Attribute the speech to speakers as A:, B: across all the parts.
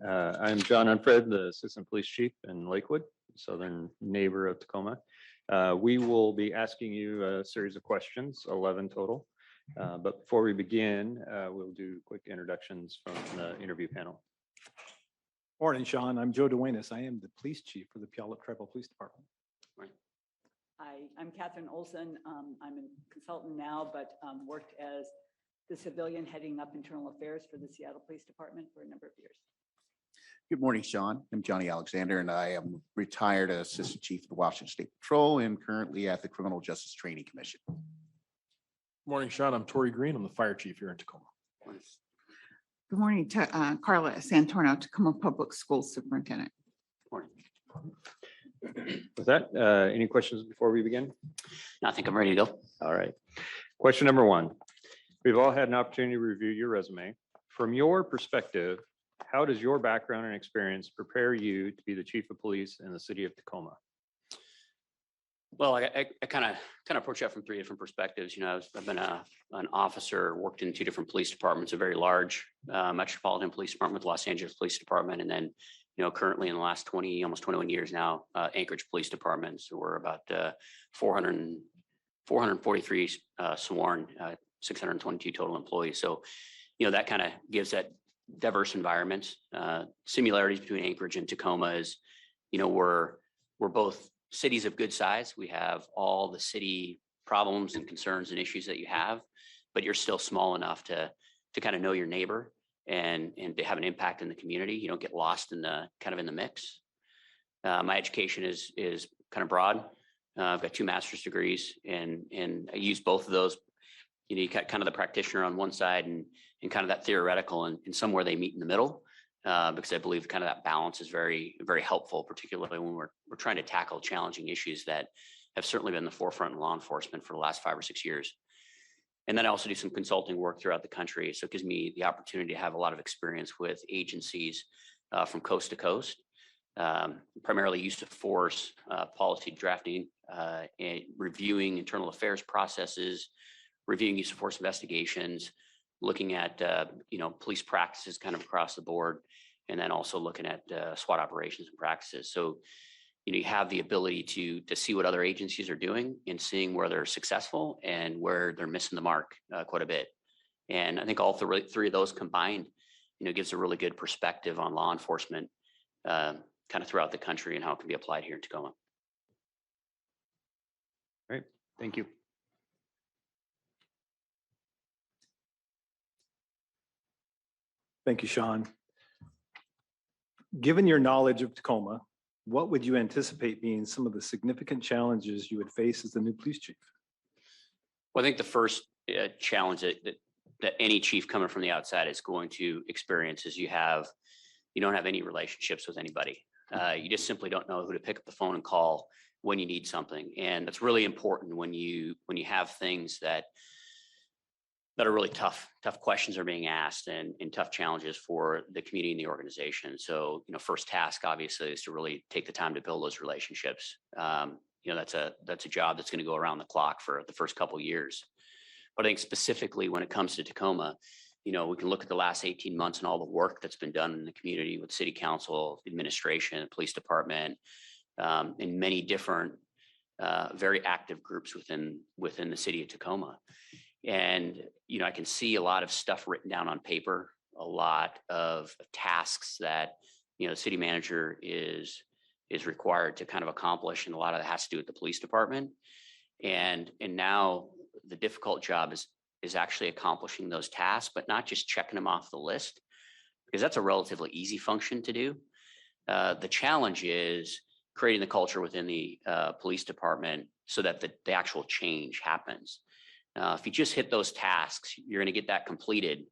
A: I'm John Unfred, the Assistant Police Chief in Lakewood, southern neighbor of Tacoma. We will be asking you a series of questions, 11 total. But before we begin, we'll do quick introductions from the interview panel.
B: Morning, Sean. I'm Joe Duenas. I am the Police Chief for the Puyallup Tribal Police Department.
C: Hi, I'm Catherine Olson. I'm a consultant now, but worked as the civilian heading up internal affairs for the Seattle Police Department for a number of years.
D: Good morning, Sean. I'm Johnny Alexander, and I am retired Assistant Chief of the Washington State Patrol and currently at the Criminal Justice Training Commission.
E: Morning, Sean. I'm Tori Green. I'm the Fire Chief here in Tacoma.
F: Good morning, Carla Santorno, Tacoma Public Schools Superintendent.
D: Morning.
A: With that, any questions before we begin?
G: I think I'm ready to go.
A: All right. Question number one. We've all had an opportunity to review your resume. From your perspective, how does your background and experience prepare you to be the Chief of Police in the city of Tacoma?
G: Well, I kind of approach that from three different perspectives. You know, I've been an officer, worked in two different police departments, a very large metropolitan police department, the Los Angeles Police Department, and then, you know, currently in the last 20, almost 21 years now, Anchorage Police Department. So we're about 443 sworn, 622 total employees. So, you know, that kind of gives that diverse environment. Similarities between Anchorage and Tacoma is, you know, we're both cities of good size. We have all the city problems and concerns and issues that you have, but you're still small enough to kind of know your neighbor and to have an impact in the community. You don't get lost in the kind of in the mix. My education is kind of broad. I've got 2 master's degrees, and I use both of those. You know, you got kind of the practitioner on one side and kind of that theoretical, and somewhere they meet in the middle. Because I believe kind of that balance is very, very helpful, particularly when we're trying to tackle challenging issues that have certainly been the forefront in law enforcement for the last 5 or 6 years. And then I also do some consulting work throughout the country. So it gives me the opportunity to have a lot of experience with agencies from coast to coast, primarily use of force, policy drafting, and reviewing internal affairs processes, reviewing use of force investigations, looking at you know, police practices kind of across the board, and then also looking at SWAT operations and practices. So, you know, you have the ability to see what other agencies are doing and seeing where they're successful and where they're missing the mark quite a bit. And I think all three of those combined, you know, gives a really good perspective on law enforcement kind of throughout the country and how it can be applied here in Tacoma.
A: Great, thank you.
B: Thank you, Sean. Given your knowledge of Tacoma, what would you anticipate being some of the significant challenges you would face as the new police chief?
G: Well, I think the first challenge that any chief coming from the outside is going to experience is you don't have any relationships with anybody. You just simply don't know who to pick up the phone and call when you need something. And that's really important when you have things that are really tough questions are being asked and tough challenges for the community and the organization. So, you know, first task obviously is to really take the time to build those relationships. You know, that's a job that's going to go around the clock for the first couple of years. But I think specifically when it comes to Tacoma, you know, we can look at the last 18 months and all the work that's been done in the community with city council, administration, police department, and many different very active groups within the city of Tacoma. And, you know, I can see a lot of stuff written down on paper, a lot of tasks that, you know, the city manager is required to kind of accomplish. And a lot of that has to do with the police department. And now the difficult job is actually accomplishing those tasks, but not just checking them off the list, because that's a relatively easy function to do. The challenge is creating the culture within the police department so that the actual change happens. If you just hit those tasks, you're going to get that completed.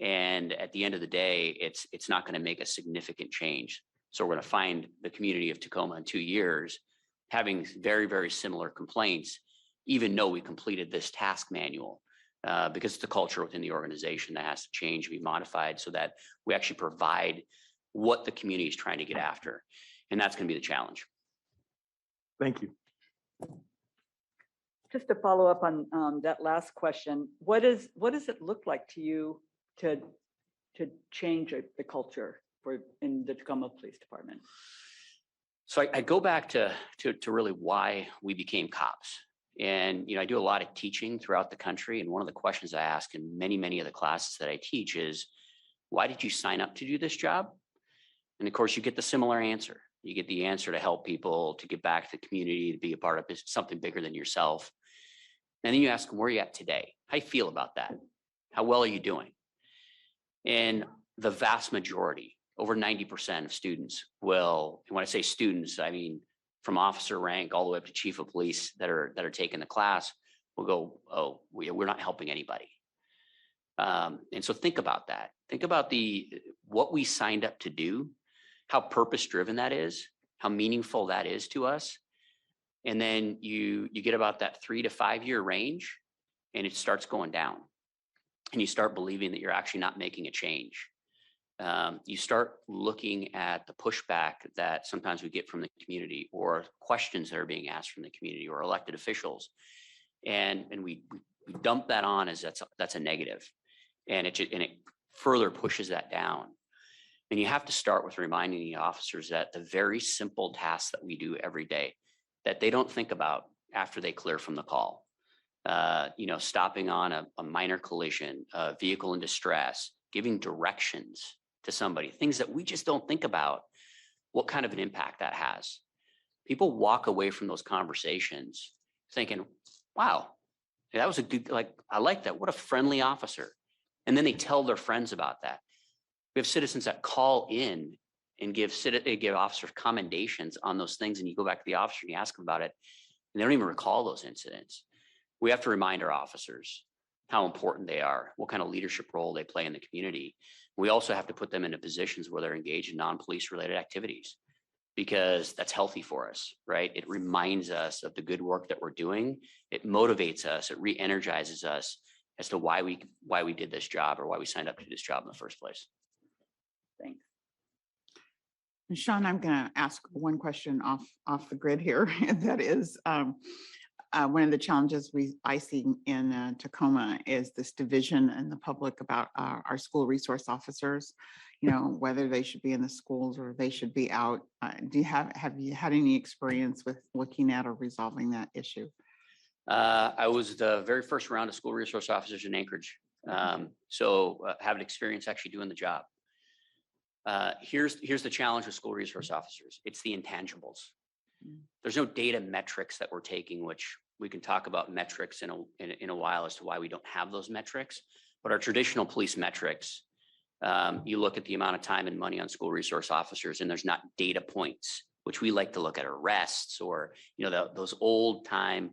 G: And at the end of the day, it's not going to make a significant change. So we're going to find the community of Tacoma in 2 years having very, very similar complaints, even though we completed this task manual, because it's the culture within the organization that has to change and be modified so that we actually provide what the community is trying to get after. And that's going to be the challenge.
B: Thank you.
C: Just to follow up on that last question, what does it look like to you to change the culture in the Tacoma Police Department?
G: So I go back to really why we became cops. And, I do a lot of teaching throughout the country. And one of the questions I ask in many of the classes that I teach is, why did you sign up to do this job? And of course, you get the similar answer. You get the answer to help people, to give back to the community, to be a part of something bigger than yourself. And then you ask them, where are you at today? How you feel about that? How well are you doing? And the vast majority, over 90% of students will, and when I say students, I mean from officer rank all the way up to chief of police that are taking the class, will go, oh, we're not helping anybody. And so think about that. Think about what we signed up to do, how purpose-driven that is, how meaningful that is to us. And then you get about that 3 to 5 year range, and it starts going down. And you start believing that you're actually not making a change. You start looking at the pushback that sometimes we get from the community, or questions that are being asked from the community or elected officials. And we dump that on as that's a negative. And it further pushes that down. And you have to start with reminding the officers that the very simple tasks that we do every day, that they don't think about after they clear from the call. Stopping on a minor collision, a vehicle in distress, giving directions to somebody, things that we just don't think about, what kind of an impact that has. People walk away from those conversations thinking, wow, that was a good, I like that. What a friendly officer. And then they tell their friends about that. We have citizens that call in and give officers commendations on those things. And you go back to the officer and you ask them about it, and they don't even recall those incidents. We have to remind our officers how important they are, what kind of leadership role they play in the community. We also have to put them into positions where they're engaged in non-police related activities, because that's healthy for us, right? It reminds us of the good work that we're doing. It motivates us. It re-energizes us as to why we did this job, or why we signed up to do this job in the first place.
C: Thanks.
F: And Sean, I'm going to ask one question off the grid here. And that is, one of the challenges I see in Tacoma is this division in the public about our school resource officers, whether they should be in the schools or they should be out. Have you had any experience with looking at or resolving that issue?
G: I was the very first round of school resource officers in Anchorage. So have an experience actually doing the job. Here's the challenge with school resource officers. It's the intangibles. There's no data metrics that we're taking, which we can talk about metrics in a while as to why we don't have those metrics. But our traditional police metrics, you look at the amount of time and money on school resource officers, and there's not data points, which we like to look at arrests or those old time,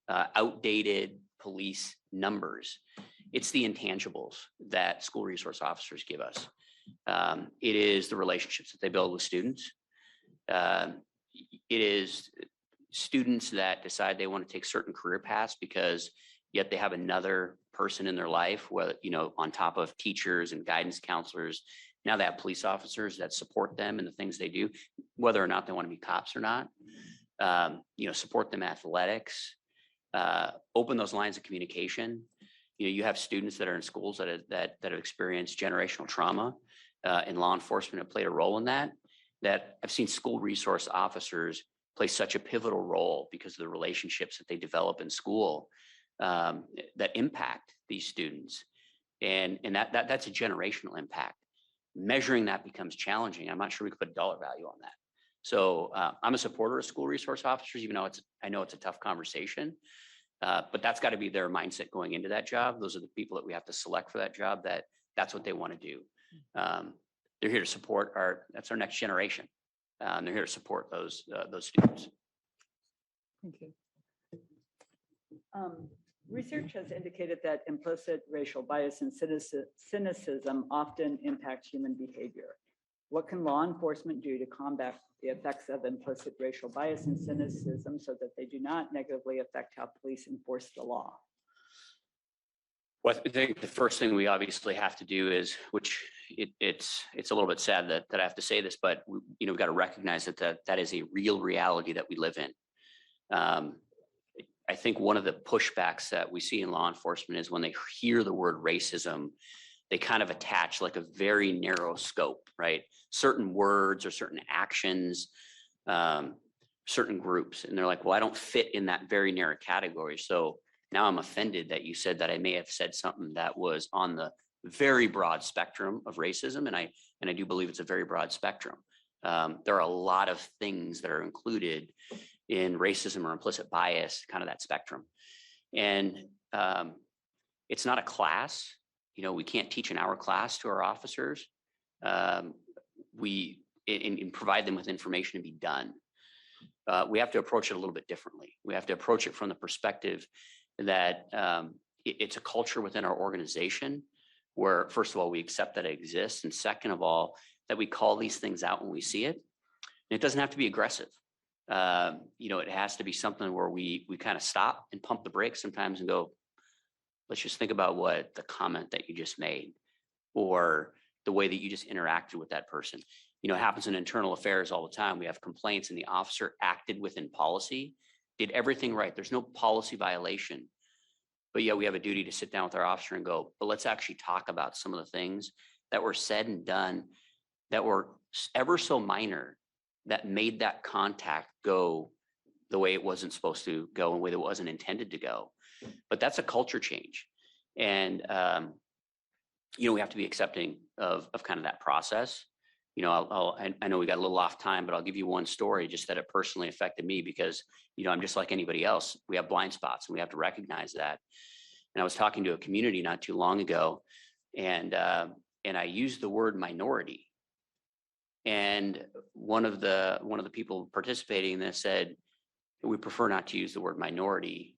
G: outdated police numbers. It's the intangibles that school resource officers give us. It is the relationships that they build with students. It is students that decide they want to take certain career paths because yet they have another person in their life, whether, on top of teachers and guidance counselors. Now they have police officers that support them in the things they do, whether or not they want to be cops or not. Support them in athletics, open those lines of communication. You have students that are in schools that have experienced generational trauma, and law enforcement have played a role in that I've seen school resource officers play such a pivotal role because of the relationships that they develop in school that impact these students. And that's a generational impact. Measuring that becomes challenging. I'm not sure we could put a dollar value on that. So I'm a supporter of school resource officers, even though I know it's a tough conversation. But that's got to be their mindset going into that job. Those are the people that we have to select for that job, that's what they want to do. They're here to support that's our next generation. They're here to support those students.
F: Thank you.
C: Research has indicated that implicit racial bias and cynicism often impacts human behavior. What can law enforcement do to combat the effects of implicit racial bias and cynicism so that they do not negatively affect how police enforce the law?
G: Well, I think the first thing we obviously have to do is, which it's a little bit sad that I have to say this, but we've got to recognize that is a real reality that we live in. I think one of the pushbacks that we see in law enforcement is when they hear the word racism, they kind of attach like a very narrow scope, right? Certain words or certain actions, certain groups. And they're like, well, I don't fit in that very narrow category. So now I'm offended that you said that I may have said something that was on the very broad spectrum of racism. And I do believe it's a very broad spectrum. There are a lot of things that are included in racism or implicit bias, kind of that spectrum. And it's not a class. We can't teach an hour class to our officers. We provide them with information to be done. We have to approach it a little bit differently. We have to approach it from the perspective that it's a culture within our organization where, first of all, we accept that it exists. And second of all, that we call these things out when we see it. And it doesn't have to be aggressive. It has to be something where we kind of stop and pump the brakes sometimes and go, let's just think about what the comment that you just made or the way that you just interacted with that person. It happens in internal affairs all the time. We have complaints and the officer acted within policy, did everything right. There's no policy violation, but yet we have a duty to sit down with our officer and go, but let's actually talk about some of the things that were said and done that were ever so minor that made that contact go the way it wasn't supposed to go and the way that it wasn't intended to go. But that's a culture change. And, we have to be accepting of kind of that process. I know we got a little off time, but I'll give you one story just that it personally affected me because, I'm just like anybody else. We have blind spots and we have to recognize that. And I was talking to a community not too long ago and I used the word minority. And one of the people participating in this said, we prefer not to use the word minority.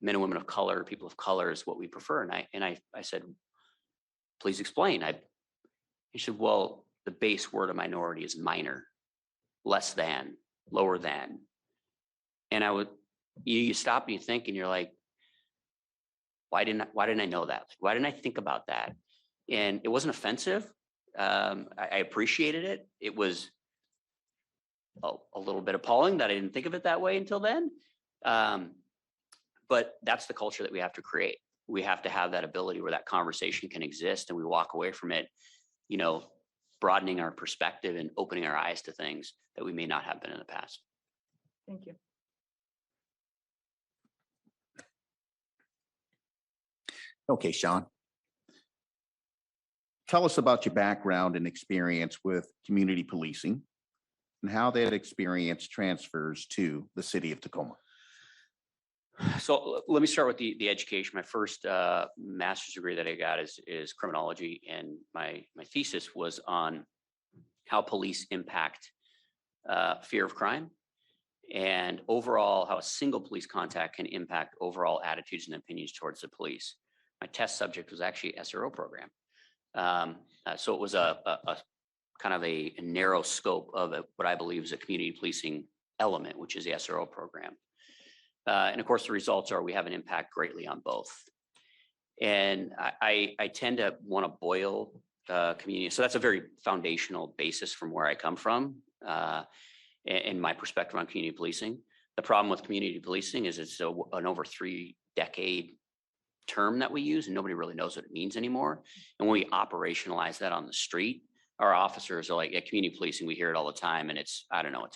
G: Men and women of color, people of color is what we prefer. And I said, please explain. He said, well, the base word of minority is minor, less than, lower than. And you stop and you think and you're like, why didn't I know that? Why didn't I think about that? And it wasn't offensive. I appreciated it. It was a little bit appalling that I didn't think of it that way until then. But that's the culture that we have to create. We have to have that ability where that conversation can exist and we walk away from it, broadening our perspective and opening our eyes to things that we may not have been in the past.
C: Thank you.
D: Okay, Sean. Tell us about your background and experience with community policing and how that experience transfers to the city of Tacoma.
G: So let me start with the education. My first master's degree that I got is criminology, and my thesis was on how police impact fear of crime and overall how a single police contact can impact overall attitudes and opinions towards the police. My test subject was actually SRO program. So it was a kind of a narrow scope of what I believe is a community policing element, which is the SRO program. And of course, the results are we have an impact greatly on both. And I tend to want to boil community. So that's a very foundational basis from where I come from and my perspective on community policing. The problem with community policing is it's an over 3-decade term that we use and nobody really knows what it means anymore. And when we operationalize that on the street, our officers are like, yeah, community policing, we hear it all the time. And it's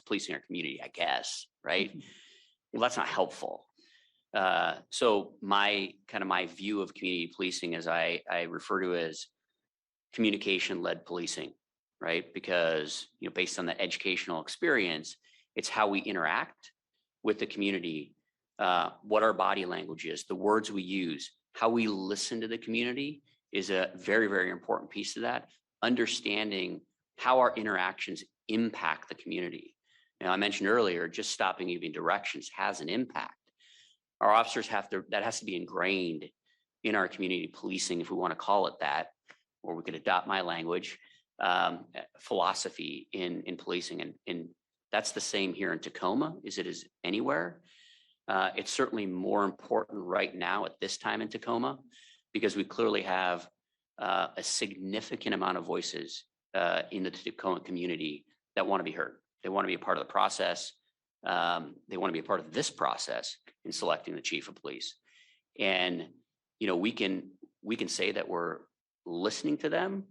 G: policing our community, I guess, right? Well, that's not helpful. So my view of community policing is I refer to as communication-led policing, right? Because, based on the educational experience, it's how we interact with the community, what our body language is, the words we use, how we listen to the community is a very, very important piece of that. Understanding how our interactions impact the community. Now, I mentioned earlier, just stopping giving directions has an impact. Our officers that has to be ingrained in our community policing, if we want to call it that, or we could adopt my language, philosophy in policing. And that's the same here in Tacoma as it is anywhere. It's certainly more important right now at this time in Tacoma, because we clearly have a significant amount of voices in the Tacoma community that want to be heard. They want to be a part of the process. They want to be a part of this process in selecting the chief of police. And, we can say that we're listening to them.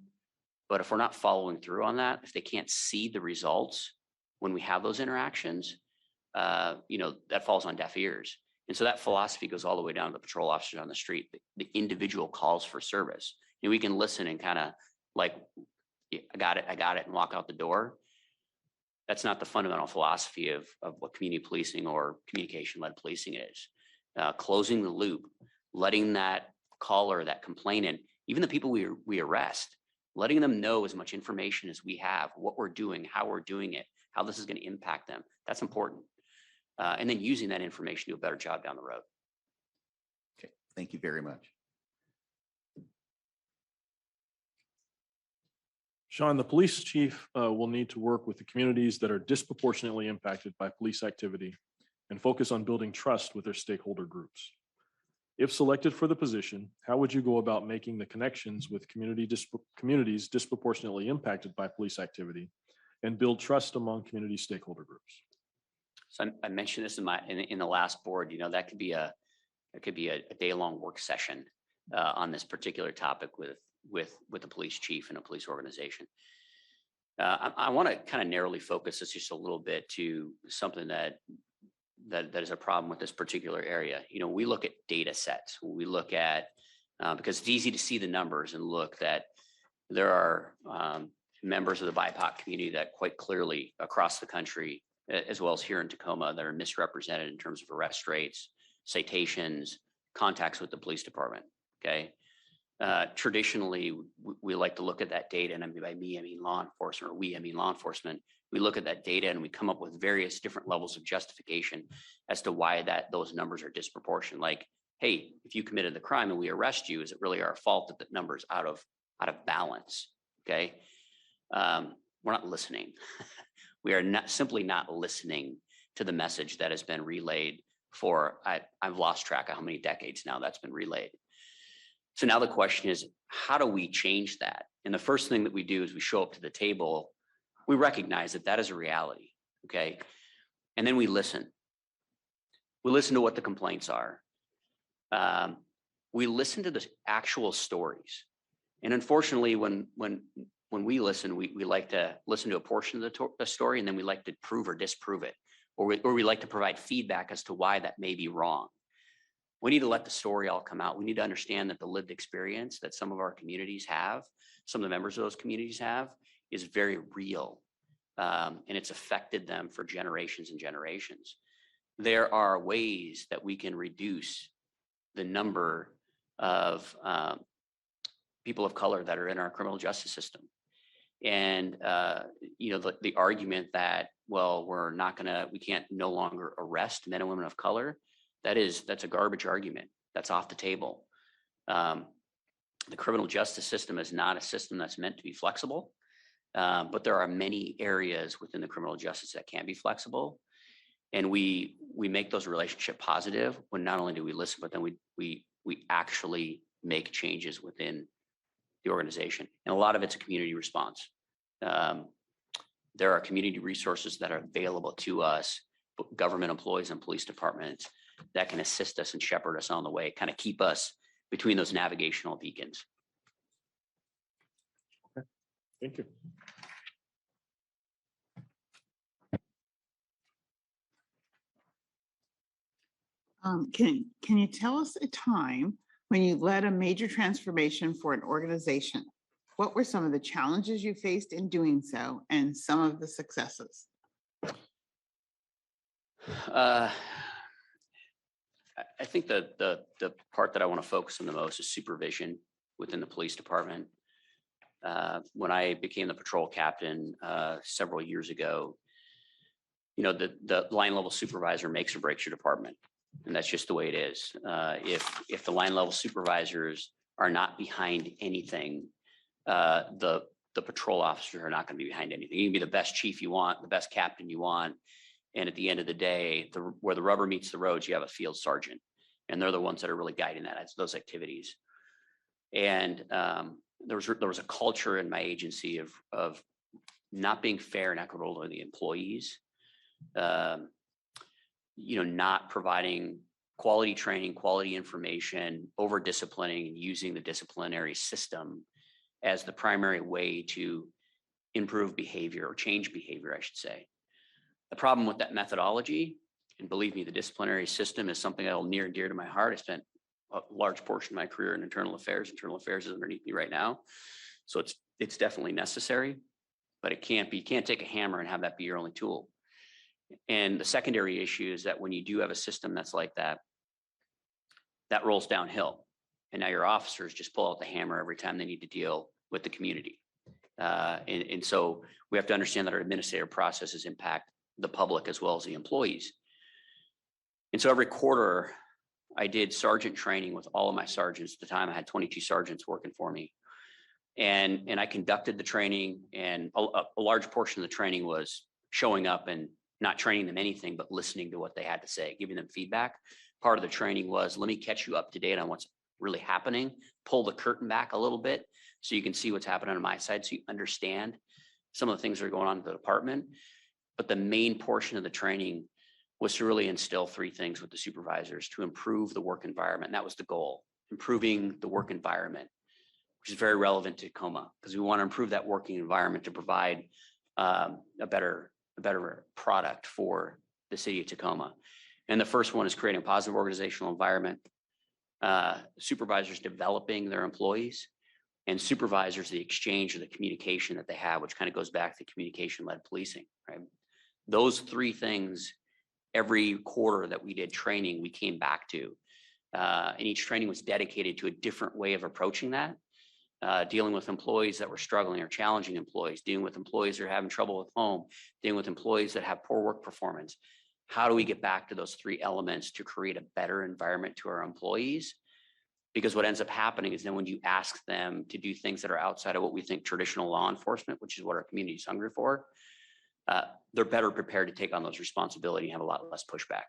G: But if we're not following through on that, if they can't see the results when we have those interactions, that falls on deaf ears. And so that philosophy goes all the way down to the patrol officers on the street, the individual calls for service. And we can listen and kind of like, yeah, I got it, and walk out the door. That's not the fundamental philosophy of what community policing or communication-led policing is. Closing the loop, letting that caller, that complainant, even the people we arrest, letting them know as much information as we have, what we're doing, how we're doing it, how this is going to impact them. That's important. And then using that information to do a better job down the road.
D: Okay, thank you very much.
E: Sean, the police chief will need to work with the communities that are disproportionately impacted by police activity and focus on building trust with their stakeholder groups. If selected for the position, how would you go about making the connections with communities disproportionately impacted by police activity and build trust among community stakeholder groups?
G: So I mentioned this in the last board. That could be a day-long work session on this particular topic with the police chief and a police organization. I want to kind of narrowly focus this just a little bit to something that is a problem with this particular area. We look at data sets. We look at, because it's easy to see the numbers and look that there are members of the BIPOC community that quite clearly across the country, as well as here in Tacoma, that are misrepresented in terms of arrest rates, citations, contacts with the police department. Okay. Traditionally, we like to look at that data, and by me, I mean law enforcement, or we, I mean law enforcement. We look at that data and we come up with various different levels of justification as to why those numbers are disproportionate. Like, hey, if you committed the crime and we arrest you, is it really our fault that the number's out of balance? Okay, we're not listening. We are simply not listening to the message that has been relayed for, I've lost track of how many decades now that's been relayed. So now the question is, how do we change that? And the first thing that we do is we show up to the table. We recognize that is a reality, okay? And then we listen. We listen to what the complaints are. We listen to the actual stories. And unfortunately, when we listen, we like to listen to a portion of the story, and then we like to prove or disprove it, or we like to provide feedback as to why that may be wrong. We need to let the story all come out. We need to understand that the lived experience that some of our communities have, some of the members of those communities have, is very real, and it's affected them for generations and generations. There are ways that we can reduce the number of people of color that are in our criminal justice system. And the argument that, well, we can't no longer arrest men and women of color, that's a garbage argument. That's off the table. The criminal justice system is not a system that's meant to be flexible, but there are many areas within the criminal justice that can be flexible. And we make those relationships positive when not only do we listen, but then we actually make changes within the organization. And a lot of it's a community response. There are community resources that are available to us, government employees and police departments, that can assist us and shepherd us on the way, kind of keep us between those navigational beacons.
E: Okay, thank you.
F: Can you tell us a time when you led a major transformation for an organization? What were some of the challenges you faced in doing so, and some of the successes?
G: I think the part that I want to focus on the most is supervision within the police department. When I became the patrol captain several years ago, the line level supervisor makes or breaks your department, and that's just the way it is. If the line level supervisors are not behind anything, the patrol officers are not going to be behind anything. You can be the best chief you want, the best captain you want, and at the end of the day, where the rubber meets the road, you have a field sergeant, and they're the ones that are really guiding those activities. And there was a culture in my agency of not being fair and equitable to the employees, not providing quality training, quality information, over disciplining, and using the disciplinary system as the primary way to improve behavior or change behavior, I should say. The problem with that methodology, and believe me, the disciplinary system is something that will near and dear to my heart. I spent a large portion of my career in internal affairs. Internal affairs is underneath me right now. So it's definitely necessary, but it can't be, you can't take a hammer and have that be your only tool. And the secondary issue is that when you do have a system that's like that, that rolls downhill. And now your officers just pull out the hammer every time they need to deal with the community. And so we have to understand that our administrative processes impact the public as well as the employees. And so every quarter I did sergeant training with all of my sergeants. At the time I had 22 sergeants working for me. And I conducted the training, and a large portion of the training was showing up and not training them anything, but listening to what they had to say, giving them feedback. Part of the training was, let me catch you up to date on what's really happening, pull the curtain back a little bit so you can see what's happening on my side, so you understand some of the things that are going on in the department. But the main portion of the training was to really instill three things with the supervisors to improve the work environment. And that was the goal, improving the work environment, which is very relevant to Tacoma, because we want to improve that working environment to provide a better product for the city of Tacoma. And the first one is creating a positive organizational environment, supervisors developing their employees, and supervisors the exchange or the communication that they have, which kind of goes back to communication-led policing, right? Those three things, every quarter that we did training, we came back to. And each training was dedicated to a different way of approaching that. Dealing with employees that were struggling or challenging employees, dealing with employees that are having trouble with home, dealing with employees that have poor work performance. How do we get back to those three elements to create a better environment to our employees? Because what ends up happening is then when you ask them to do things that are outside of what we think traditional law enforcement, which is what our community is hungry for, they're better prepared to take on those responsibilities and have a lot less pushback.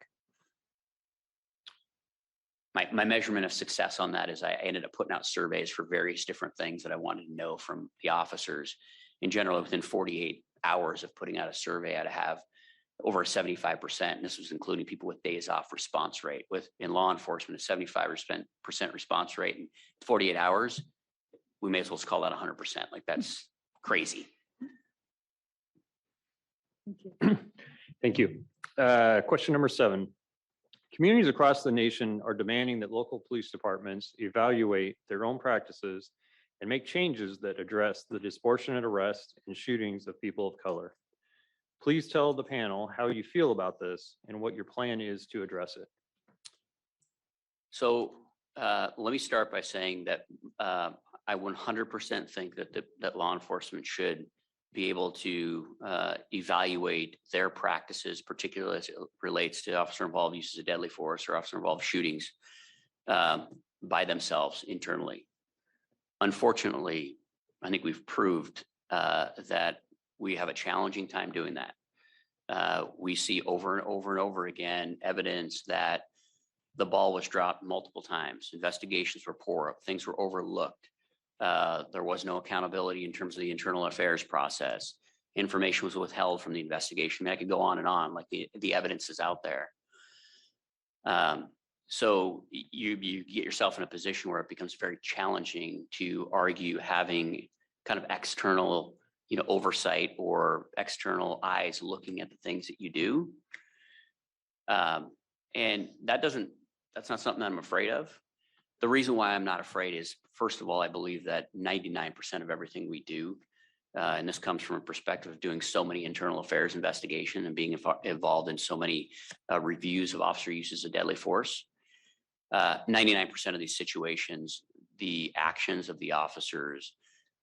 G: My measurement of success on that is I ended up putting out surveys for various different things that I wanted to know from the officers. In general, within 48 hours of putting out a survey, I'd have over a 75%, and this was including people with days off, response rate. In law enforcement, a 75% response rate in 48 hours, we may as well call that 100%. Like, that's crazy.
C: Thank you.
A: Thank you. Question number 7. Communities across the nation are demanding that local police departments evaluate their own practices and make changes that address the disproportionate arrest and shootings of people of color. Please tell the panel how you feel about this and what your plan is to address it.
G: So let me start by saying that I 100% think that law enforcement should be able to evaluate their practices, particularly as it relates to officer-involved uses of deadly force or officer-involved shootings by themselves internally. Unfortunately, I think we've proved that we have a challenging time doing that. We see over and over and over again evidence that the ball was dropped multiple times. Investigations were poor, things were overlooked. There was no accountability in terms of the internal affairs process. Information was withheld from the investigation. I mean, I could go on and on, like the evidence is out there. So you get yourself in a position where it becomes very challenging to argue having kind of external, oversight or external eyes looking at the things that you do. And that's not something I'm afraid of. The reason why I'm not afraid is, first of all, I believe that 99% of everything we do, and this comes from a perspective of doing so many internal affairs investigation and being involved in so many reviews of officer uses of deadly force. 99% of these situations, the actions of the officers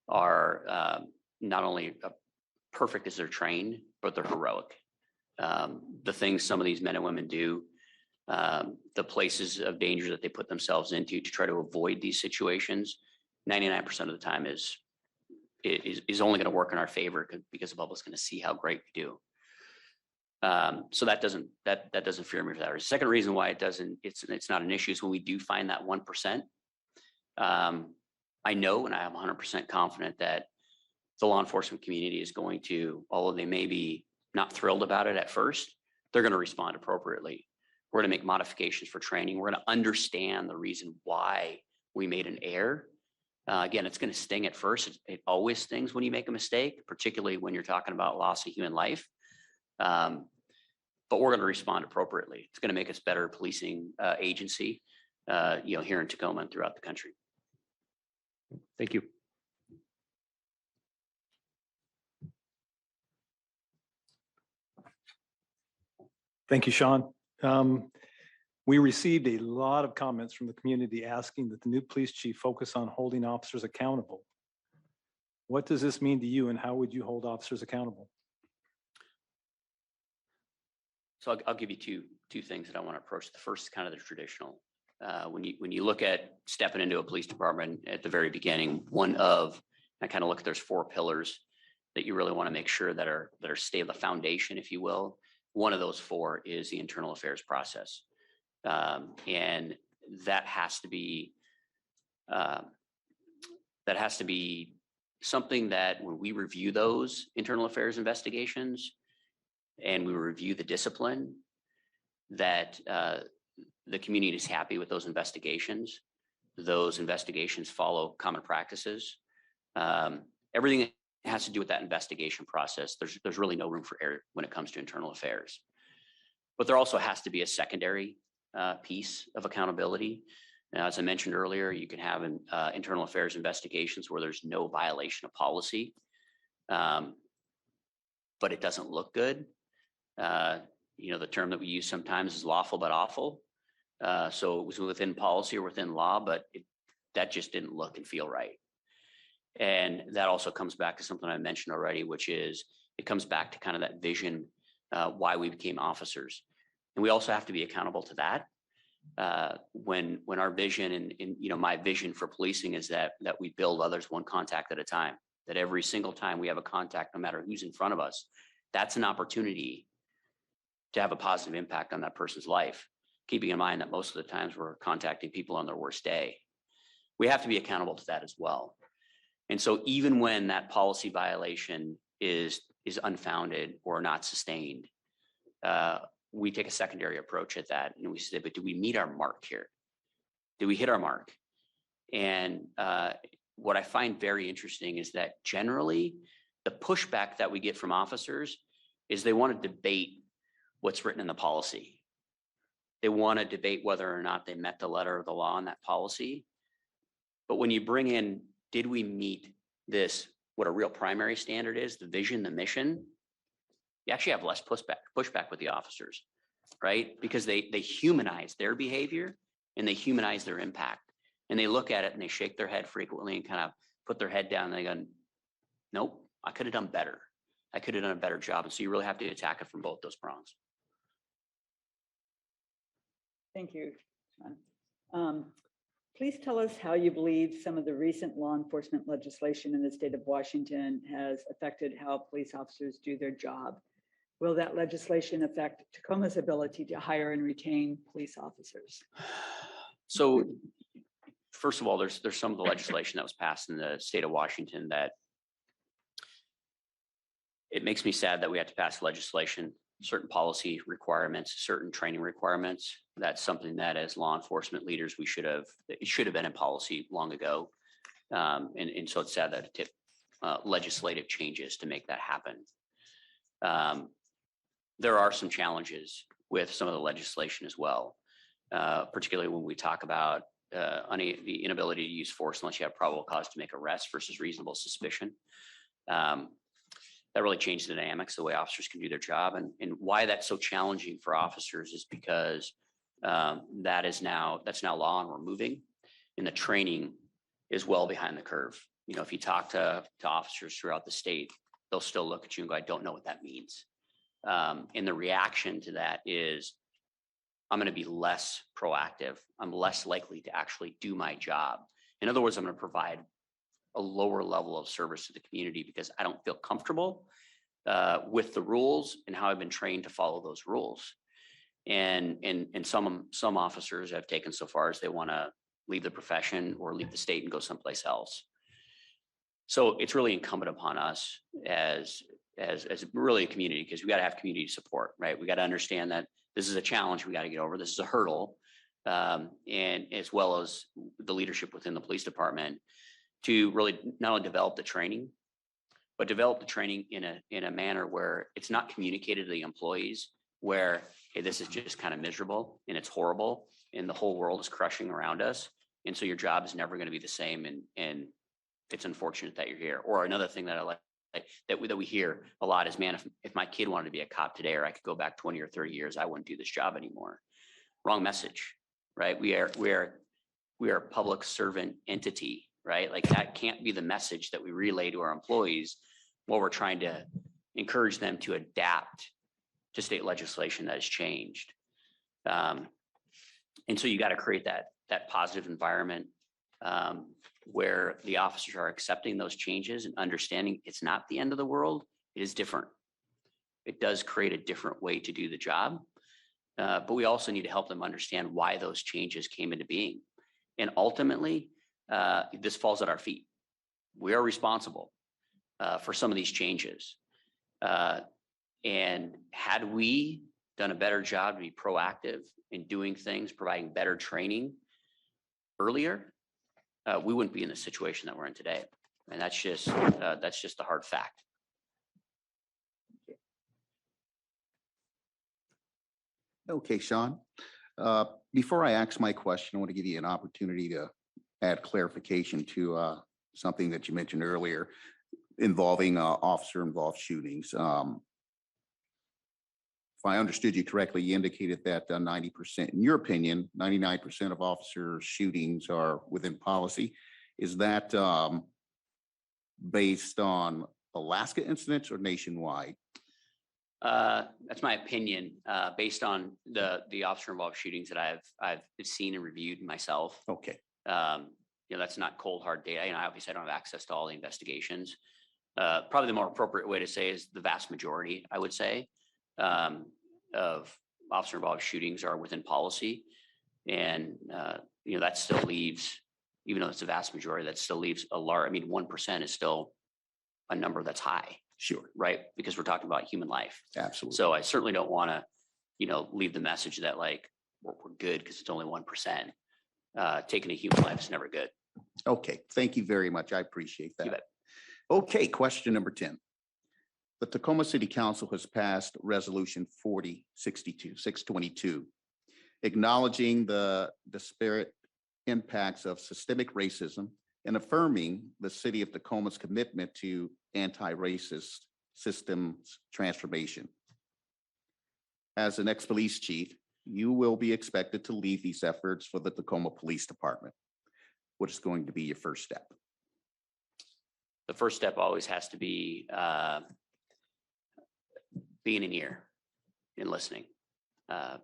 G: are not only perfect as they're trained, but they're heroic. The things some of these men and women do, the places of danger that they put themselves into to try to avoid these situations, 99% of the time is only going to work in our favor because the public's going to see how great we do. So that doesn't fear me for that. The second reason why it's not an issue is when we do find that 1%. I know, and I am 100% confident that the law enforcement community is going to, although they may be not thrilled about it at first, they're going to respond appropriately. We're going to make modifications for training. We're going to understand the reason why we made an error. Again, it's going to sting at first. It always stings when you make a mistake, particularly when you're talking about loss of human life. But we're going to respond appropriately. It's going to make us better policing agency, here in Tacoma and throughout the country.
A: Thank you.
B: Thank you, Sean. We received a lot of comments from the community asking that the new police chief focus on holding officers accountable. What does this mean to you, and how would you hold officers accountable?
G: So I'll give you two things that I want to approach. The first is kind of the traditional. When you look at stepping into a police department at the very beginning, I kind of look at there's 4 pillars that you really want to make sure that are stable, the foundation, if you will. One of those 4 is the internal affairs process. And that has to be something that when we review those internal affairs investigations and we review the discipline, that the community is happy with those investigations. Those investigations follow common practices. Everything that has to do with that investigation process, there's really no room for error when it comes to internal affairs. But there also has to be a secondary piece of accountability. Now, as I mentioned earlier, you can have internal affairs investigations where there's no violation of policy, but it doesn't look good. The term that we use sometimes is lawful but awful. So it was within policy or within law, but that just didn't look and feel right. And that also comes back to something I mentioned already, which is it comes back to kind of that vision, why we became officers. And we also have to be accountable to that. When our vision and my vision for policing is that we build others one contact at a time, that every single time we have a contact, no matter who's in front of us, that's an opportunity to have a positive impact on that person's life. Keeping in mind that most of the times we're contacting people on their worst day. We have to be accountable to that as well. And so even when that policy violation is unfounded or not sustained, we take a secondary approach at that. And we say, but do we meet our mark here? Do we hit our mark? And what I find very interesting is that generally the pushback that we get from officers is they want to debate what's written in the policy. They want to debate whether or not they met the letter of the law in that policy. But when you bring in, did we meet this, what a real primary standard is, the vision, the mission, you actually have less pushback with the officers, right? Because they humanize their behavior and they humanize their impact. And they look at it and they shake their head frequently and kind of put their head down and they go, nope, I could have done better. I could have done a better job. And so you really have to attack it from both those prongs.
C: Thank you, Sean. Please tell us how you believe some of the recent law enforcement legislation in the state of Washington has affected how police officers do their job. Will that legislation affect Tacoma's ability to hire and retain police officers?
G: So first of all, there's some of the legislation that was passed in the state of Washington that it makes me sad that we had to pass legislation, certain policy requirements, certain training requirements. That's something that as law enforcement leaders, it should have been in policy long ago. And so it's sad that it took legislative changes to make that happen. There are some challenges with some of the legislation as well, particularly when we talk about the inability to use force unless you have probable cause to make arrest versus reasonable suspicion. That really changed the dynamics, the way officers can do their job. And why that's so challenging for officers is because that's now law and we're moving, and the training is well behind the curve. If you talk to officers throughout the state, they'll still look at you and go, I don't know what that means. And the reaction to that is, I'm going to be less proactive. I'm less likely to actually do my job. In other words, I'm going to provide a lower level of service to the community because I don't feel comfortable with the rules and how I've been trained to follow those rules. And some officers have taken so far as they want to leave the profession or leave the state and go someplace else. So it's really incumbent upon us as really a community, because we got to have community support, right? We got to understand that this is a challenge we got to get over. This is a hurdle, and as well as the leadership within the police department. to really not only develop the training, but develop the training in a manner where it's not communicated to the employees where, hey, this is just kind of miserable and it's horrible and the whole world is crushing around us. And so your job is never going to be the same. And it's unfortunate that you're here. Or another thing that I like that we hear a lot is, man, if my kid wanted to be a cop today, or I could go back 20 or 30 years, I wouldn't do this job anymore. Wrong message, right? We are a public servant entity, right? Like that can't be the message that we relay to our employees while we're trying to encourage them to adapt to state legislation that has changed. And so you got to create that positive environment where the officers are accepting those changes and understanding it's not the end of the world. It is different. It does create a different way to do the job. But we also need to help them understand why those changes came into being. And ultimately, this falls at our feet. We are responsible for some of these changes. And had we done a better job to be proactive in doing things, providing better training earlier, we wouldn't be in the situation that we're in today. And that's just a hard fact.
D: Okay, Sean. Before I ask my question, I want to give you an opportunity to add clarification to something that you mentioned earlier involving officer-involved shootings. If I understood you correctly, you indicated that 90%, in your opinion, 99% of officer shootings are within policy. Is that based on Alaska incidents or nationwide?
G: That's my opinion, based on the officer-involved shootings that I've seen and reviewed myself.
D: Okay.
G: That's not cold hard data. Obviously I don't have access to all the investigations. Probably the more appropriate way to say is the vast majority, I would say, of officer-involved shootings are within policy. And, that still leaves, even though it's a vast majority, that still leaves a large, 1% is still a number that's high.
D: Sure.
G: Right? Because we're talking about human life.
D: Absolutely.
G: So I certainly don't want to, leave the message that like, we're good because it's only 1%. Taking a human life is never good.
D: Okay. Thank you very much. I appreciate
G: You
D: that.
G: bet.
D: Okay. Question number 10. The Tacoma City Council has passed Resolution 622, acknowledging the disparate impacts of systemic racism and affirming the city of Tacoma's commitment to anti-racist systems transformation. As an ex-police chief, you will be expected to lead these efforts for the Tacoma Police Department. What is going to be your first step?
G: The first step always has to be being an ear and listening. There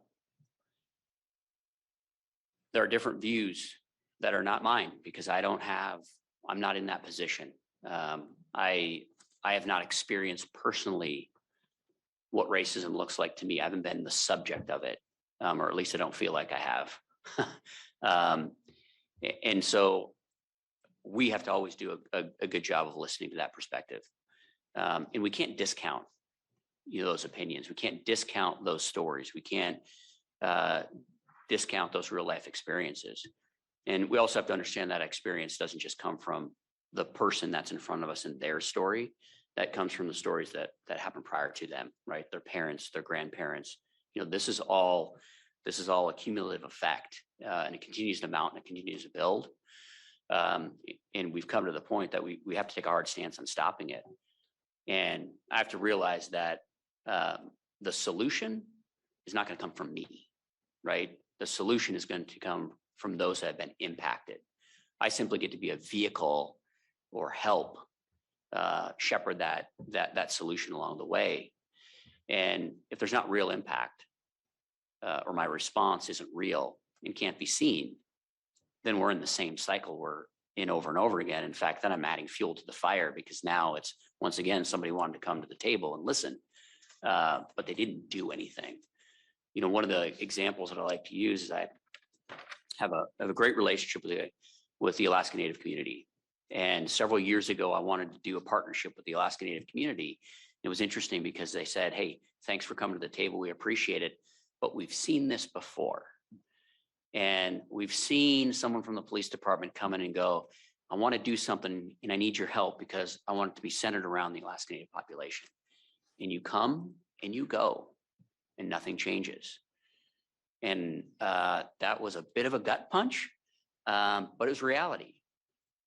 G: are different views that are not mine because I'm not in that position. I have not experienced personally what racism looks like to me. I haven't been the subject of it, or at least I don't feel like I have. And so we have to always do a good job of listening to that perspective. And we can't discount those opinions. We can't discount those stories. We can't discount those real life experiences. And we also have to understand that experience doesn't just come from the person that's in front of us and their story. That comes from the stories that happened prior to them, right? Their parents, their grandparents. This is all a cumulative effect, and it continues to mount and it continues to build. And we've come to the point that we have to take a hard stance on stopping it. And I have to realize that the solution is not going to come from me, right? The solution is going to come from those that have been impacted. I simply get to be a vehicle or help shepherd that solution along the way. And if there's not real impact, or my response isn't real and can't be seen, then we're in the same cycle we're in over and over again. In fact, then I'm adding fuel to the fire because now it's, once again, somebody wanted to come to the table and listen, but they didn't do anything. One of the examples that I like to use is I have a great relationship with the Alaska Native community. And several years ago, I wanted to do a partnership with the Alaska Native community. It was interesting because they said, hey, thanks for coming to the table. We appreciate it. But we've seen this before. And we've seen someone from the police department come in and go, I want to do something and I need your help because I want it to be centered around the Alaska Native population. And you come and you go and nothing changes. And that was a bit of a gut punch, but it was reality.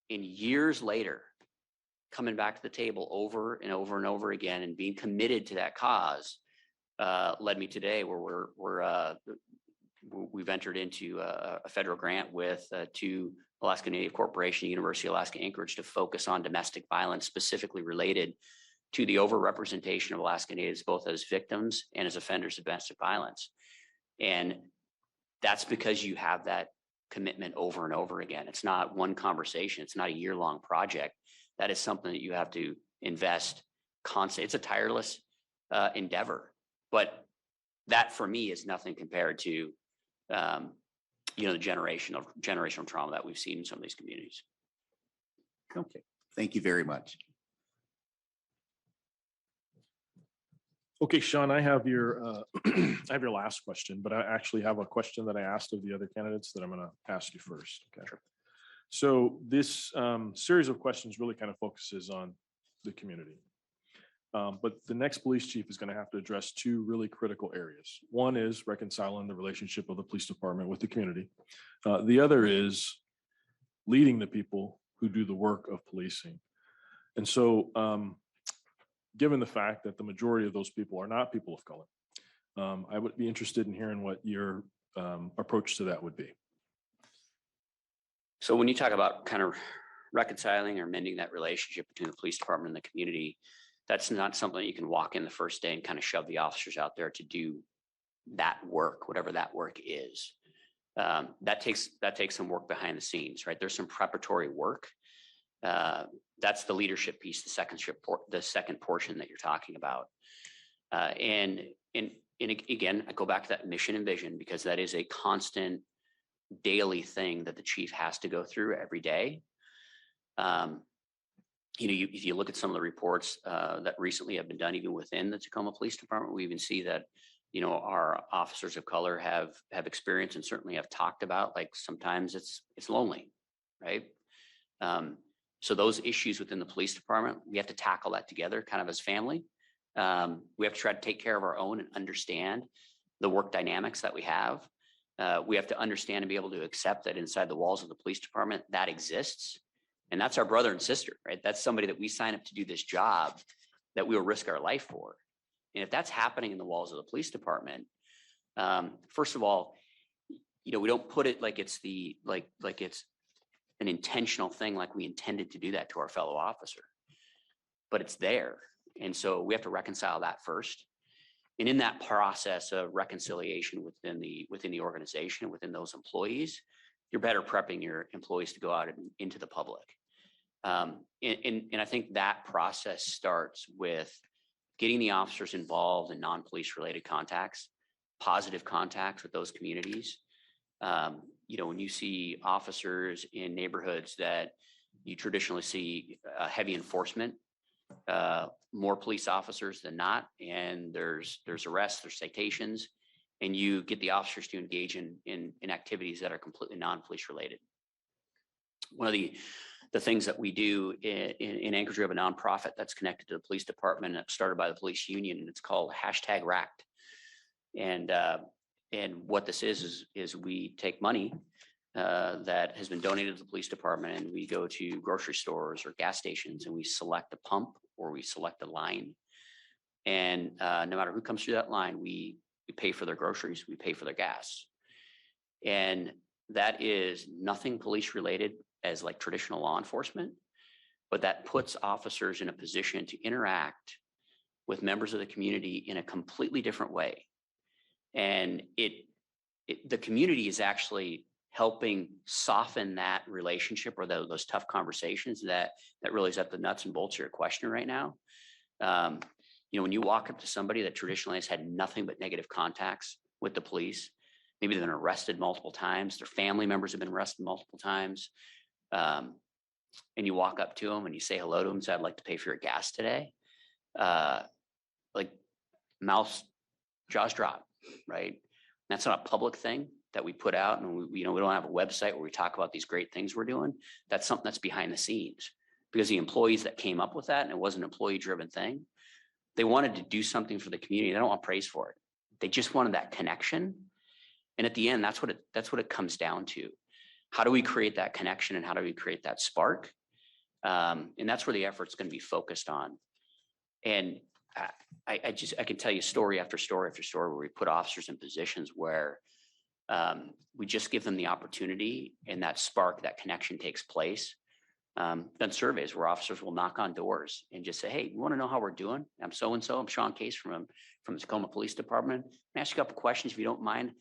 G: And years later, coming back to the table over and over and over again and being committed to that cause led me today where we've entered into a federal grant with two Alaska Native Corporation, University of Alaska Anchorage, to focus on domestic violence specifically related to the overrepresentation of Alaska Natives, both as victims and as offenders of domestic violence. And that's because you have that commitment over and over again. It's not one conversation. It's not a year-long project. That is something that you have to invest constant. It's a tireless endeavor, but that for me is nothing compared to the generational trauma that we've seen in some of these communities.
D: Okay, thank you very much.
E: Okay, Sean, I have your I have your last question, but I actually have a question that I asked of the other candidates that I'm going to ask you first. Okay.
G: Sure.
E: So this series of questions really kind of focuses on the community. But the next police chief is going to have to address two really critical areas. One is reconciling the relationship of the police department with the community. The other is leading the people who do the work of policing. And so given the fact that the majority of those people are not people of color, I would be interested in hearing what your approach to that would be.
G: So when you talk about kind of reconciling or mending that relationship between the police department and the community, that's not something you can walk in the first day and kind of shove the officers out there to do that work, whatever that work is. That takes some work behind the scenes, right? There's some preparatory work. That's the leadership piece, the second portion that you're talking about. And again, I go back to that mission and vision because that is a constant daily thing that the chief has to go through every day. If you look at some of the reports that recently have been done, even within the Tacoma Police Department, we even see that, our officers of color have experienced and certainly have talked about, like sometimes it's lonely, right? So those issues within the police department, we have to tackle that together kind of as family. We have to try to take care of our own and understand the work dynamics that we have. We have to understand and be able to accept that inside the walls of the police department that exists. And that's our brother and sister, right? That's somebody that we sign up to do this job that we'll risk our life for. And if that's happening in the walls of the police department, first of all, we don't put it like it's like it's an intentional thing, like we intended to do that to our fellow officer, but it's there. And so we have to reconcile that first. And in that process of reconciliation within the organization, within those employees, you're better prepping your employees to go out into the public. And I think that process starts with getting the officers involved in non-police related contacts, positive contacts with those communities. When you see officers in neighborhoods that you traditionally see heavy enforcement, more police officers than not, and there's arrests, there's citations, and you get the officers to engage in activities that are completely non-police related. One of the things that we do in Anchorage, we have a nonprofit that's connected to the police department, and started by the police union, and it's called #RACT. And what this is we take money that has been donated to the police department, and we go to grocery stores or gas stations, and we select a pump or we select a line. And no matter who comes through that line, we pay for their groceries, we pay for their gas. And that is nothing police related as like traditional law enforcement, but that puts officers in a position to interact with members of the community in a completely different way. And the community is actually helping soften that relationship or those tough conversations that really is at the nuts and bolts of your question right now. When you walk up to somebody that traditionally has had nothing but negative contacts with the police, maybe they've been arrested multiple times, their family members have been arrested multiple times, and you walk up to them and you say hello to them, say, "I'd like to pay for your gas today." Like mouth, jaws drop, right? That's not a public thing. that we put out, and we don't have a website where we talk about these great things we're doing. That's something that's behind the scenes, because the employees that came up with that, and it was an employee driven thing, they wanted to do something for the community. They don't want praise for it. They just wanted that connection. And at the end, that's what it comes down to. How do we create that connection, and how do we create that spark? And that's where the effort's going to be focused on. And I can tell you story after story after story where we put officers in positions where we just give them the opportunity, and that spark, that connection takes place. Done surveys where officers will knock on doors and just say, "Hey, you want to know how we're doing? I'm so-and-so. I'm Sean Case from the Tacoma Police Department. Can I ask you a couple questions if you don't mind?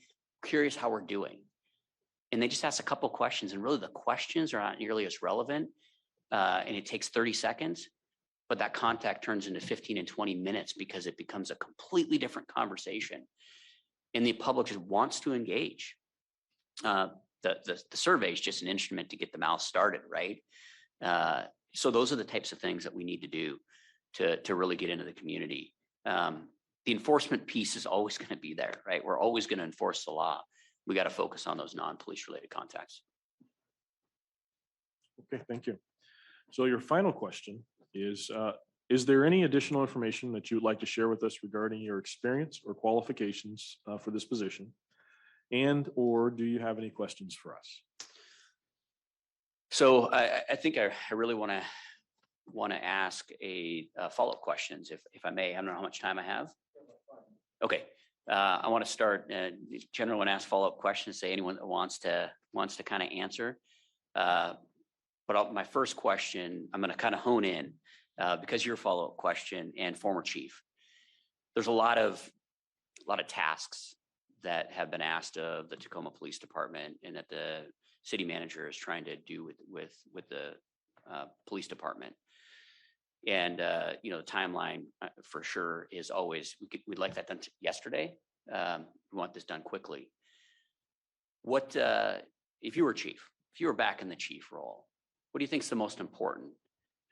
G: Curious how we're doing." And they just ask a couple questions, and really the questions are not nearly as relevant. And it takes 30 seconds, but that contact turns into 15 and 20 minutes because it becomes a completely different conversation. And the public just wants to engage. The survey is just an instrument to get the mouth started, right? So those are the types of things that we need to do to really get into the community. The enforcement piece is always going to be there, right? We're always going to enforce the law. We got to focus on those non-police related contacts.
E: Okay, thank you. So your final question is there any additional information that you would like to share with us regarding your experience or qualifications for this position? And or do you have any questions for us?
G: So I think I really want to ask a follow-up questions, if I may. I don't know how much time I have. Okay. I want to start, generally want to ask follow-up questions, say anyone that wants to kind of answer. But my first question, I'm going to kind of hone in because your follow-up question and former chief. There's a lot of tasks that have been asked of the Tacoma Police Department, and that the city manager is trying to do with the police department. And the timeline for sure is always we'd like that done yesterday. We want this done quickly. What if you were chief? If you were back in the chief role, what do you think is the most important?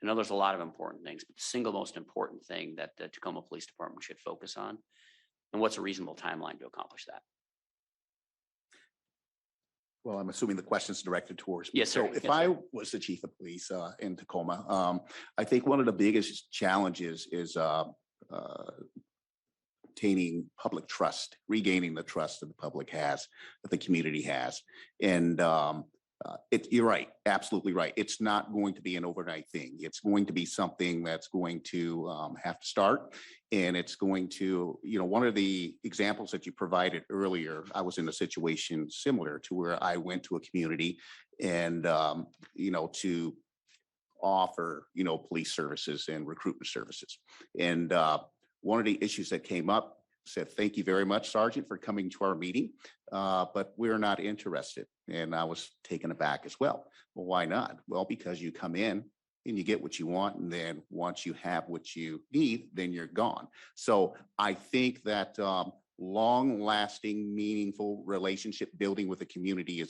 G: I know there's a lot of important things, but the single most important thing that the Tacoma Police Department should focus on, and what's a reasonable timeline to accomplish that?
D: Well, I'm assuming the question's directed towards me.
G: Yes, sir.
D: So if
G: Yes,
D: I
G: sir.
D: was the chief of police in Tacoma, I think one of the biggest challenges is obtaining public trust, regaining the trust that the public has, that the community has. And you're right, absolutely right. It's not going to be an overnight thing. It's going to be something that's going to have to start. And it's going to, one of the examples that you provided earlier, I was in a situation similar to where I went to a community and, to offer, police services and recruitment services. And one of the issues that came up said, "Thank you very much, Sergeant, for coming to our meeting, but we're not interested." And I was taken aback as well. Well, why not? Well, because you come in and you get what you want, and then once you have what you need, then you're gone. So I think that long-lasting, meaningful relationship building with the community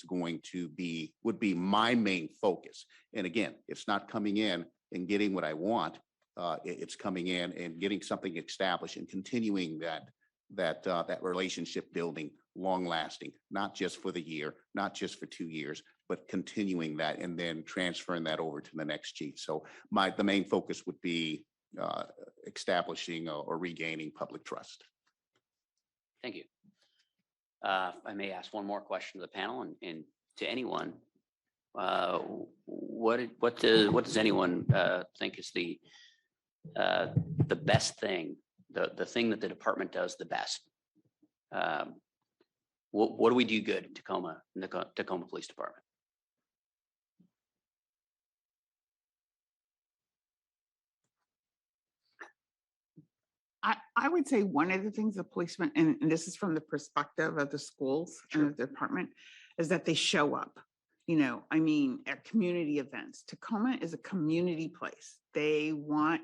D: would be my main focus. And again, it's not coming in and getting what I want. It's coming in and getting something established and continuing that relationship building, long lasting, not just for the year, not just for 2 years, but continuing that and then transferring that over to the next chief. So the main focus would be establishing or regaining public trust.
G: Thank you. I may ask one more question to the panel and to anyone. What does anyone think is the best thing, the thing that the department does the best? What do we do good in Tacoma, in the Tacoma Police Department?
F: I would say one of the things the policemen, and this is from the perspective of the schools and the department, is that they show up. At community events. Tacoma is a community place. They want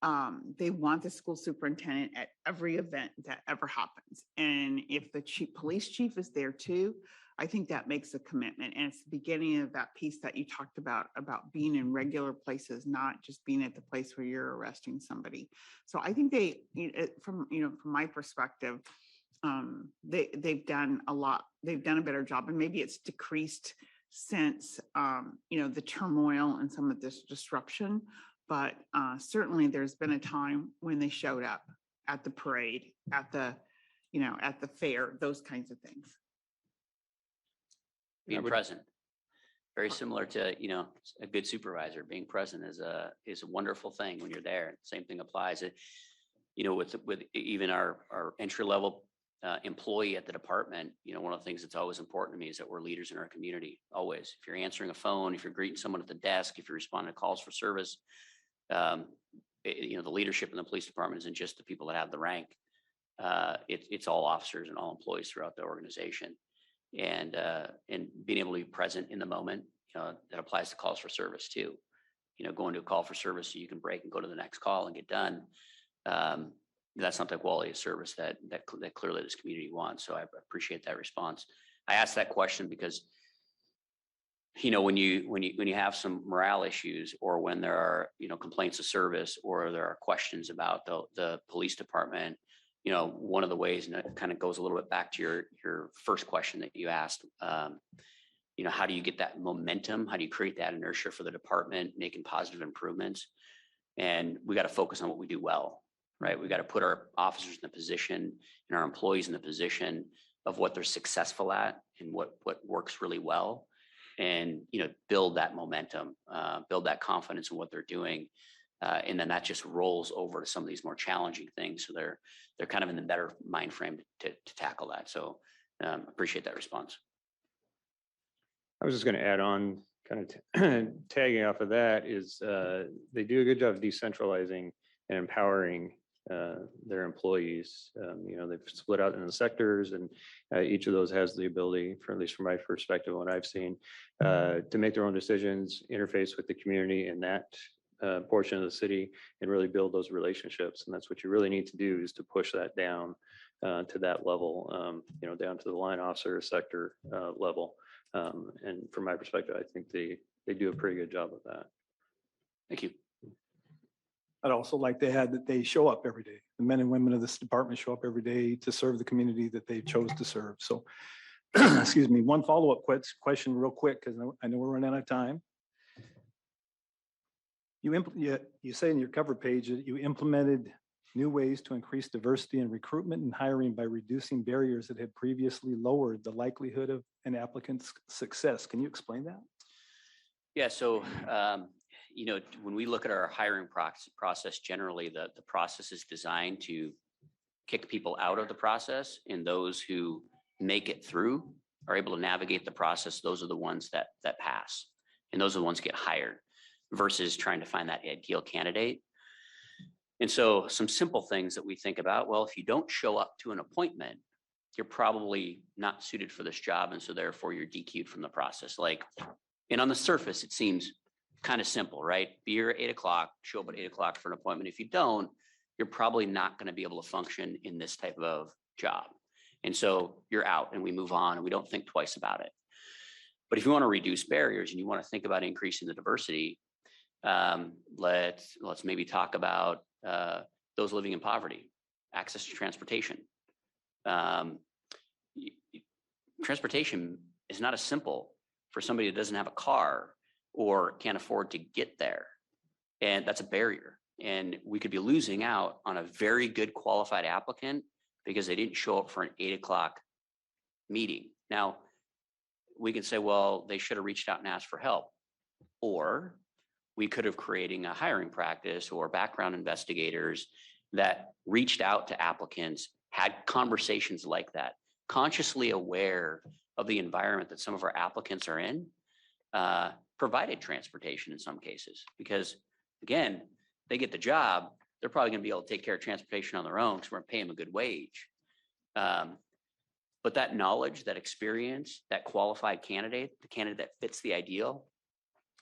F: the school superintendent at every event that ever happens. And if the police chief is there too, I think that makes a commitment. And it's the beginning of that piece that you talked about being in regular places, not just being at the place where you're arresting somebody. So I think from my perspective, they've done a lot. They've done a better job, and maybe it's decreased since, the turmoil and some of this disruption. But certainly there's been a time when they showed up at the parade, at the fair, those kinds of things.
G: Being present. Very similar to, a good supervisor. Being present is a wonderful thing when you're there. Same thing applies. With even our entry level employee at the department, one of the things that's always important to me is that we're leaders in our community. Always. If you're answering a phone, if you're greeting someone at the desk, if you're responding to calls for service, the leadership in the police department isn't just the people that have the rank. It's all officers and all employees throughout the organization. And being able to be present in the moment, that applies to calls for service too. Going to a call for service so you can break and go to the next call and get done. That's not the quality of service that clearly this community wants. So I appreciate that response. I asked that question because, when you have some morale issues, or when there are, complaints of service, or there are questions about the police department, one of the ways, and it kind of goes a little bit back to your first question that you asked, how do you get that momentum? How do you create that inertia for the department, making positive improvements? And we got to focus on what we do well, right? We got to put our officers in the position and our employees in the position of what they're successful at and what works really well, and, build that momentum, build that confidence in what they're doing. And then that just rolls over to some of these more challenging things. So they're kind of in the better mind frame to tackle that. So appreciate that response.
A: I was just going to add on, kind of tagging off of that, is they do a good job of decentralizing and empowering their employees. They've split out into sectors, and each of those has the ability, at least from my perspective, what I've seen, to make their own decisions, interface with the community in that portion of the city, and really build those relationships. And that's what you really need to do, is to push that down to that level, down to the line officer sector level. And from my perspective, I think they do a pretty good job of that.
G: Thank you.
B: I'd also like to add that they show up every day. The men and women of this department show up every day to serve the community that they chose to serve. So, excuse me, one follow-up question real quick, because I know we're running out of time. You say in your cover page that you implemented new ways to increase diversity in recruitment and hiring by reducing barriers that had previously lowered the likelihood of an applicant's success. Can you explain that?
G: Yeah, so, when we look at our hiring process, generally the process is designed to kick people out of the process, and those who make it through are able to navigate the process. Those are the ones that pass, and those are the ones get hired, versus trying to find that ideal candidate. And so some simple things that we think about, well, if you don't show up to an appointment, you're probably not suited for this job. And so therefore you're DQ'd from the process. And on the surface, it seems kind of simple, right? Be here at 8 o'clock, show up at 8 o'clock for an appointment. If you don't, you're probably not going to be able to function in this type of job. And so you're out, and we move on, and we don't think twice about it. But if you want to reduce barriers and you want to think about increasing the diversity, let's maybe talk about those living in poverty, access to transportation. Transportation is not as simple for somebody that doesn't have a car or can't afford to get there. And that's a barrier. And we could be losing out on a very good qualified applicant because they didn't show up for an 8 o'clock meeting. Now, we can say, well, they should have reached out and asked for help. Or we could have created a hiring practice or background investigators that reached out to applicants, had conversations like that, consciously aware of the environment that some of our applicants are in, provided transportation in some cases. Because again, they get the job, they're probably going to be able to take care of transportation on their own because we're going to pay them a good wage. But that knowledge, that experience, that qualified candidate, the candidate that fits the ideal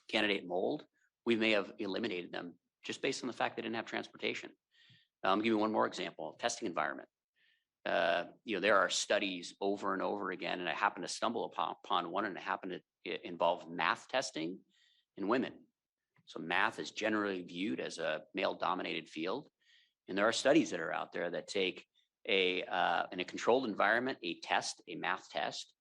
G: candidate mold, we may have eliminated them just based on the fact they didn't have transportation. I'll give you one more example, testing environment. There are studies over and over again, and I happened to stumble upon one, and it happened to involve math testing in women. So math is generally viewed as a male-dominated field. And there are studies that are out there that take in a controlled environment, a math test,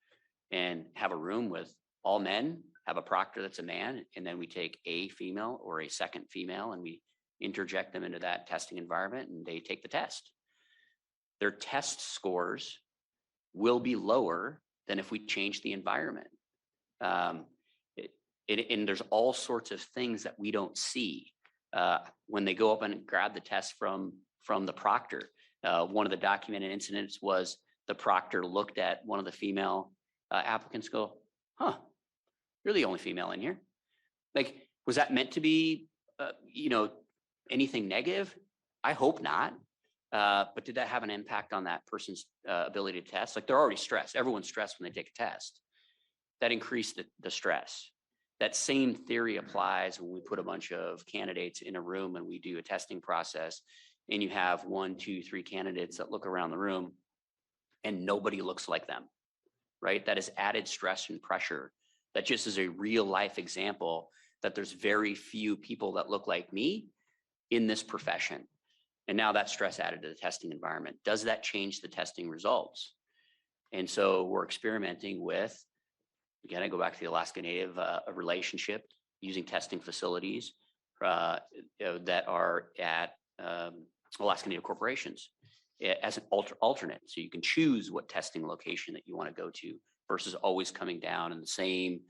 G: and have a room with all men, have a proctor that's a man, and then we take a female or a second female and we interject them into that testing environment and they take the test. Their test scores will be lower than if we change the environment. And there's all sorts of things that we don't see when they go up and grab the test from the proctor. One of the documented incidents was the proctor looked at one of the female applicants, go, "Huh, you're the only female in here." Like, was that meant to be, anything negative? I hope not. But did that have an impact on that person's ability to test? Like, they're already stressed. Everyone's stressed when they take a test. That increased the stress. That same theory applies when we put a bunch of candidates in a room and we do a testing process, and you have 1, 2, 3 candidates that look around the room and nobody looks like them, right? That is added stress and pressure. That just is a real life example that there's very few people that look like me in this profession. And now that stress added to the testing environment. Does that change the testing results? And so we're experimenting with, again, I go back to the Alaska Native relationship, using testing facilities that are at Alaska Native corporations as an alternate. So you can choose what testing location that you want to go to versus always coming down in the same,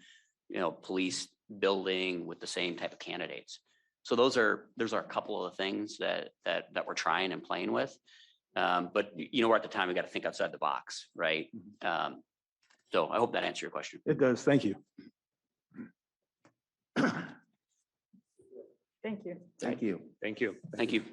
G: police building with the same type of candidates. So those are a couple of the things that we're trying and playing with. But we're at the time we got to think outside the box, right? So I hope that answered your question.
B: It does. Thank you.
C: Thank you.
D: Thank you.
A: Thank you.
G: Thank you.